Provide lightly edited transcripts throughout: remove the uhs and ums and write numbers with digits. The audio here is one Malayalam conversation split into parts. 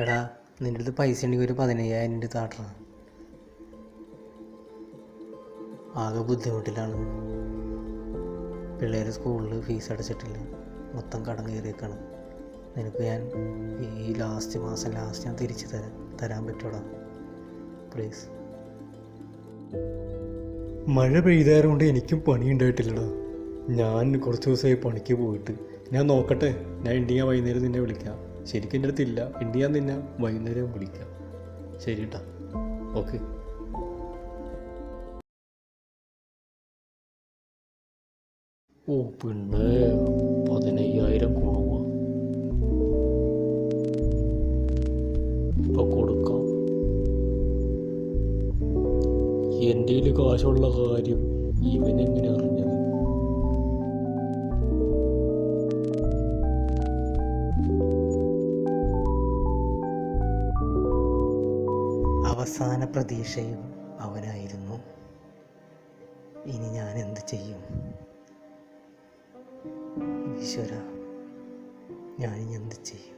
എടാ നിൻ്റെ അടുത്ത് പൈസ ഉണ്ടെങ്കിൽ ഒരു 15,000 രൂപ താട്ട. ആകെ ബുദ്ധിമുട്ടിലാണ്. പിള്ളേർ സ്കൂളിൽ ഫീസ് അടച്ചിട്ടില്ല, മൊത്തം കടം കയറിയേക്കാണ്. നിനക്ക് ഞാൻ ഈ മാസം ലാസ്റ്റ് ഞാൻ തിരിച്ച് തരാൻ പറ്റൂടാ, പ്ലീസ്. മഴ പെയ്തായതുകൊണ്ട് എനിക്കും പണി ഉണ്ടായിട്ടില്ലടാ. ഞാൻ കുറച്ച് ദിവസമായി പണിക്ക് പോയിട്ട്. ഞാൻ നോക്കട്ടെ, ഞാൻ ഉണ്ടെങ്കിൽ വൈകുന്നേരം നിന്നെ വിളിക്കാം. ശരിക്കും എൻ്റെ അടുത്തില്ല, ഉണ്ടെങ്കിൽ നിന്നെ വൈകുന്നേരം വിളിക്കാം. ശരി കേട്ടാ, ഓക്കെ. ഓ പിന്നെ 15,000 കുറവാ. ഇപ്പം കൊടുക്കാം. എൻ്റെ കയ്യിൽ കാശുള്ള കാര്യം ഇവനെങ്ങനെ അറിഞ്ഞത്? അവസാന പ്രതീക്ഷയും അവനായിരുന്നു. ഇനി ഞാൻ എന്ത് ചെയ്യും ഈശ്വര, ഞാനിനി എന്ത് ചെയ്യും?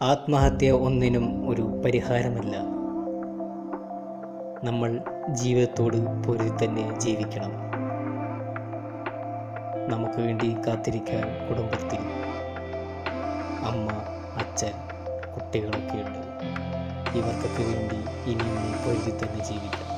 ആത്മഹത്യ ഒന്നിനും ഒരു പരിഹാരമല്ല. നമ്മൾ ജീവിതത്തോട് പൊരുതി തന്നെ ജീവിക്കണം. നമുക്ക് വേണ്ടി കാത്തിരിക്കാൻ കുടുംബത്തിൽ അമ്മ, അച്ഛൻ, കുട്ടികളൊക്കെ ഉണ്ട്. ഇവർക്കൊക്കെ വേണ്ടി ഇനിയും പൊരുതി തന്നെ ജീവിക്കണം.